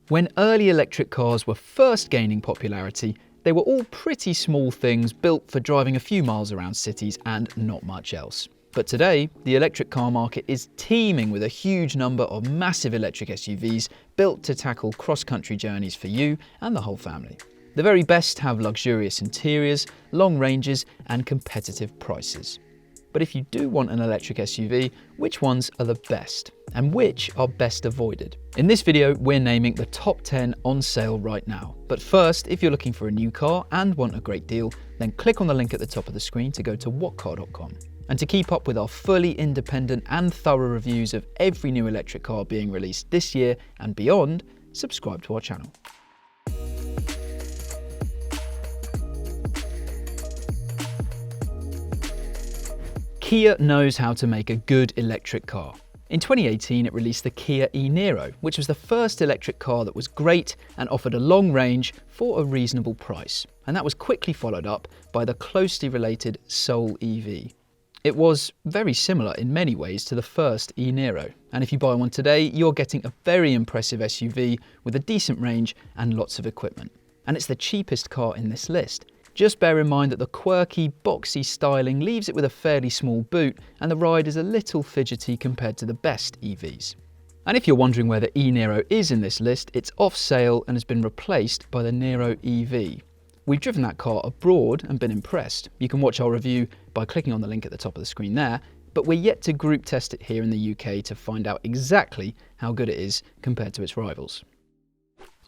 When early electric cars were first gaining popularity, they were all pretty small things built for driving a few miles around cities and not much else. But today, the electric car market is teeming with a huge number of massive electric SUVs built to tackle cross-country journeys for you and the whole family. The very best have luxurious interiors, long ranges and competitive prices. But if you do want an electric SUV, which ones are the best? And which are best avoided? In this video, we're naming the top 10 on sale right now. But first, if you're looking for a new car and want a great deal, then click on the link at the top of the screen to go to whatcar.com. And to keep up with our fully independent and thorough reviews of every new electric car being released this year and beyond, subscribe to our channel. Kia knows how to make a good electric car. In 2018, it released the Kia e-Niro, which was the first electric car that was great and offered a long range for a reasonable price. And that was quickly followed up by the closely related Soul EV. It was very similar in many ways to the first e-Niro. And if you buy one today, you're getting a very impressive SUV with a decent range and lots of equipment. And it's the cheapest car in this list. Just bear in mind that the quirky, boxy styling leaves it with a fairly small boot and the ride is a little fidgety compared to the best EVs. And if you're wondering where the e-Niro is in this list, it's off sale and has been replaced by the Niro EV. We've driven that car abroad and been impressed. You can watch our review by clicking on the link at the top of the screen there, but we're yet to group test it here in the UK to find out exactly how good it is compared to its rivals.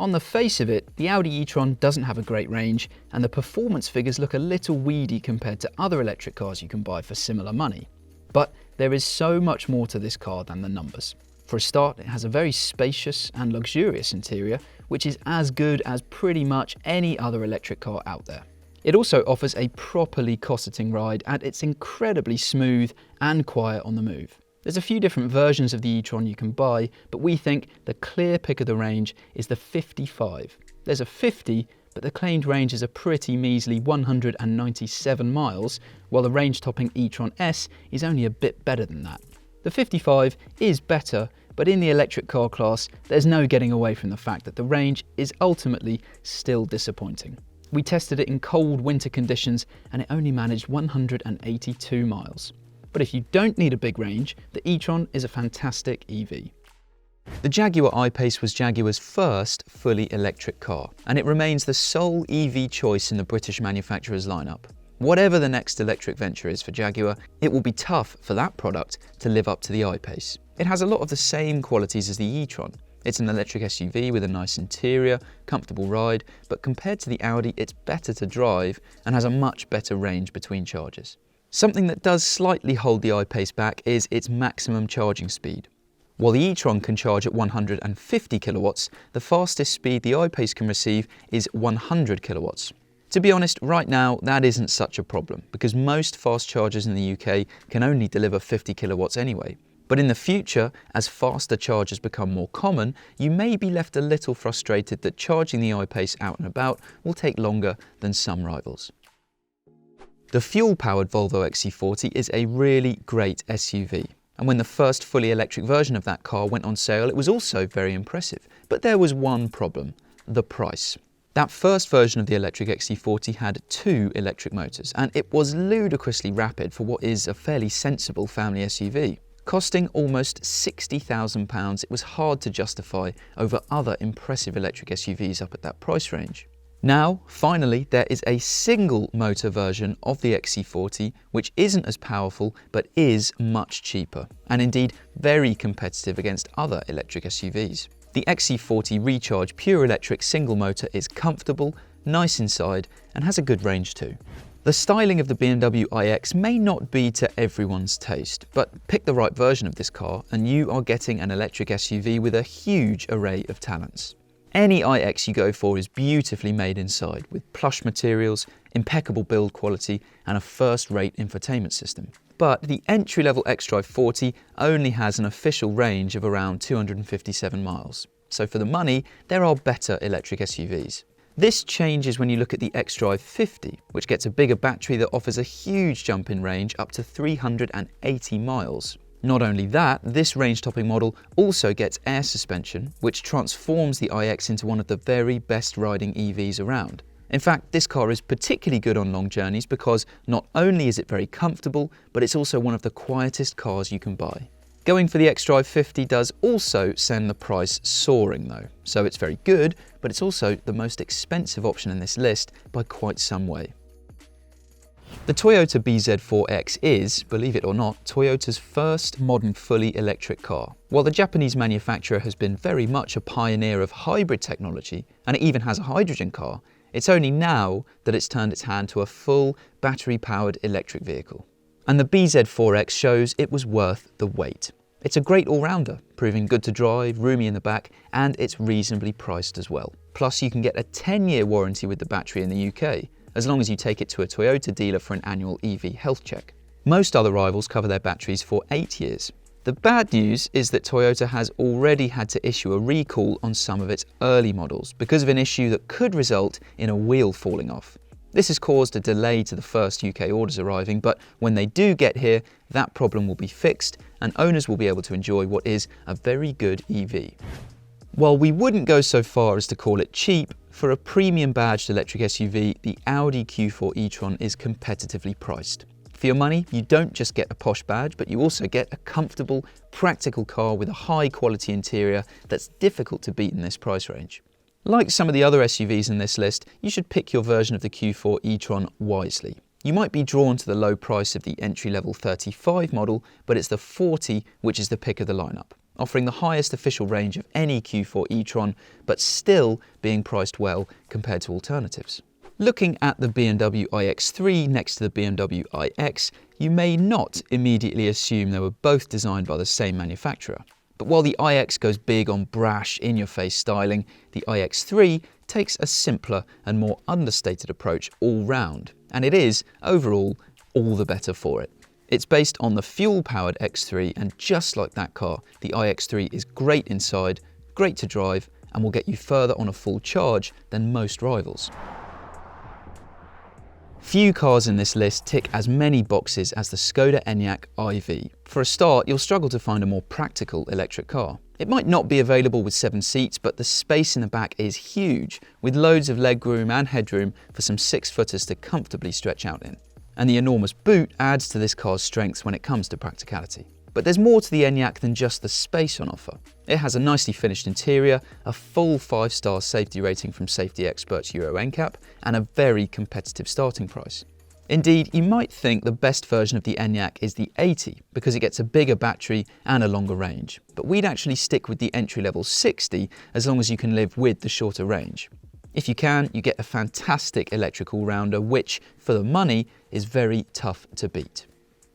On the face of it, the Audi e-tron doesn't have a great range and the performance figures look a little weedy compared to other electric cars you can buy for similar money. But there is so much more to this car than the numbers. For a start, it has a very spacious and luxurious interior, which is as good as pretty much any other electric car out there. It also offers a properly cosseting ride and it's incredibly smooth and quiet on the move. There's a few different versions of the e-tron you can buy, but we think the clear pick of the range is the 55. There's a 50, but the claimed range is a pretty measly 197 miles, while the range-topping e-tron S is only a bit better than that. The 55 is better, but in the electric car class, there's no getting away from the fact that the range is ultimately still disappointing. We tested it in cold winter conditions and it only managed 182 miles. But if you don't need a big range, the e-tron is a fantastic EV. The Jaguar I-Pace was Jaguar's first fully electric car, and it remains the sole EV choice in the British manufacturer's lineup. Whatever the next electric venture is for Jaguar, it will be tough for that product to live up to the I-Pace. It has a lot of the same qualities as the e-tron. It's an electric SUV with a nice interior, comfortable ride, but compared to the Audi, it's better to drive and has a much better range between charges. Something that does slightly hold the I-Pace back is its maximum charging speed. While the e-tron can charge at 150 kilowatts, the fastest speed the I-Pace can receive is 100 kilowatts. To be honest, right now that isn't such a problem because most fast chargers in the UK can only deliver 50 kilowatts anyway. But in the future, as faster chargers become more common, you may be left a little frustrated that charging the I-Pace out and about will take longer than some rivals. The fuel-powered Volvo XC40 is a really great SUV, and when the first fully electric version of that car went on sale, it was also very impressive. But there was one problem: the price. That first version of the electric XC40 had 2 electric motors, and it was ludicrously rapid for what is a fairly sensible family SUV. Costing almost £60,000, it was hard to justify over other impressive electric SUVs up at that price range. Now, finally, there is a single motor version of the XC40 which isn't as powerful but is much cheaper and indeed very competitive against other electric SUVs. The XC40 Recharge pure electric single motor is comfortable, nice inside and has a good range too. The styling of the BMW iX may not be to everyone's taste, but pick the right version of this car and you are getting an electric SUV with a huge array of talents. Any iX you go for is beautifully made inside, with plush materials, impeccable build quality and a first-rate infotainment system. But the entry-level xDrive 40 only has an official range of around 257 miles. So for the money, there are better electric SUVs. This changes when you look at the xDrive 50, which gets a bigger battery that offers a huge jump in range up to 380 miles. Not only that, this range-topping model also gets air suspension, which transforms the iX into one of the very best riding EVs around. In fact, this car is particularly good on long journeys because not only is it very comfortable, but it's also one of the quietest cars you can buy. Going for the xDrive 50 does also send the price soaring though. So it's very good, but it's also the most expensive option in this list by quite some way. The Toyota BZ4X is, believe it or not, Toyota's first modern fully electric car. While the Japanese manufacturer has been very much a pioneer of hybrid technology, and it even has a hydrogen car, it's only now that it's turned its hand to a full battery-powered electric vehicle. And the BZ4X shows it was worth the wait. It's a great all-rounder, proving good to drive, roomy in the back, and it's reasonably priced as well. Plus, you can get a 10-year warranty with the battery in the UK, as long as you take it to a Toyota dealer for an annual EV health check. Most other rivals cover their batteries for 8 years. The bad news is that Toyota has already had to issue a recall on some of its early models because of an issue that could result in a wheel falling off. This has caused a delay to the first UK orders arriving, but when they do get here, that problem will be fixed and owners will be able to enjoy what is a very good EV. While we wouldn't go so far as to call it cheap, for a premium badged electric SUV, the Audi Q4 e-tron is competitively priced. For your money, you don't just get a posh badge, but you also get a comfortable, practical car with a high quality interior that's difficult to beat in this price range. Like some of the other SUVs in this list, you should pick your version of the Q4 e-tron wisely. You might be drawn to the low price of the entry-level 35 model, but it's the 40 which is the pick of the lineup, offering the highest official range of any Q4 e-tron, but still being priced well compared to alternatives. Looking at the BMW iX3 next to the BMW iX, you may not immediately assume they were both designed by the same manufacturer. But while the iX goes big on brash, in-your-face styling, the iX3 takes a simpler and more understated approach all round, and it is, overall, all the better for it. It's based on the fuel-powered X3, and just like that car, the iX3 is great inside, great to drive, and will get you further on a full charge than most rivals. Few cars in this list tick as many boxes as the Skoda Enyaq iV. For a start, you'll struggle to find a more practical electric car. It might not be available with 7 seats, but the space in the back is huge, with loads of legroom and headroom for some 6-footers to comfortably stretch out in. And the enormous boot adds to this car's strengths when it comes to practicality. But there's more to the Enyaq than just the space on offer. It has a nicely finished interior, a full 5-star safety rating from safety experts Euro NCAP, and a very competitive starting price. Indeed, you might think the best version of the Enyaq is the 80 because it gets a bigger battery and a longer range. But we'd actually stick with the entry-level 60 as long as you can live with the shorter range. If you can, you get a fantastic electric all-rounder which, for the money, is very tough to beat.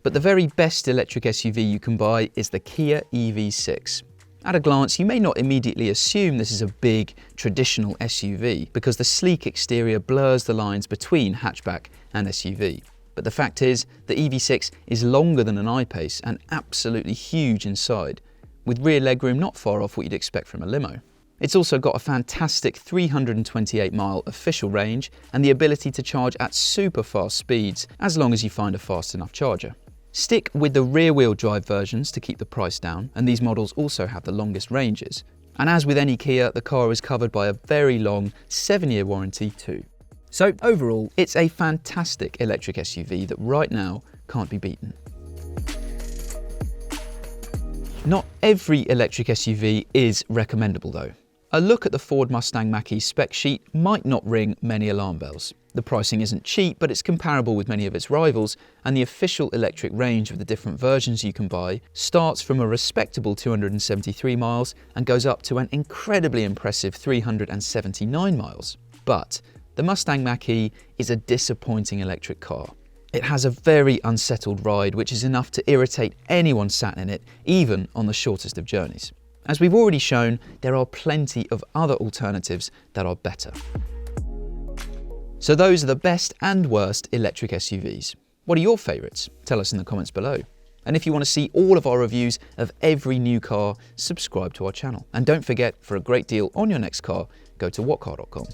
But the very best electric SUV you can buy is the Kia EV6. At a glance, you may not immediately assume this is a big, traditional SUV because the sleek exterior blurs the lines between hatchback and SUV. But the fact is, the EV6 is longer than an I-Pace and absolutely huge inside, with rear legroom not far off what you'd expect from a limo. It's also got a fantastic 328-mile official range and the ability to charge at super fast speeds as long as you find a fast enough charger. Stick with the rear-wheel drive versions to keep the price down, and these models also have the longest ranges. And as with any Kia, the car is covered by a very long 7-year warranty too. So overall, it's a fantastic electric SUV that right now can't be beaten. Not every electric SUV is recommendable though. A look at the Ford Mustang Mach-E spec sheet might not ring many alarm bells. The pricing isn't cheap, but it's comparable with many of its rivals, and the official electric range of the different versions you can buy starts from a respectable 273 miles and goes up to an incredibly impressive 379 miles. But the Mustang Mach-E is a disappointing electric car. It has a very unsettled ride, which is enough to irritate anyone sat in it, even on the shortest of journeys. As we've already shown, there are plenty of other alternatives that are better. So those are the best and worst electric SUVs. What are your favourites? Tell us in the comments below. And if you want to see all of our reviews of every new car, subscribe to our channel. And don't forget, for a great deal on your next car, go to whatcar.com.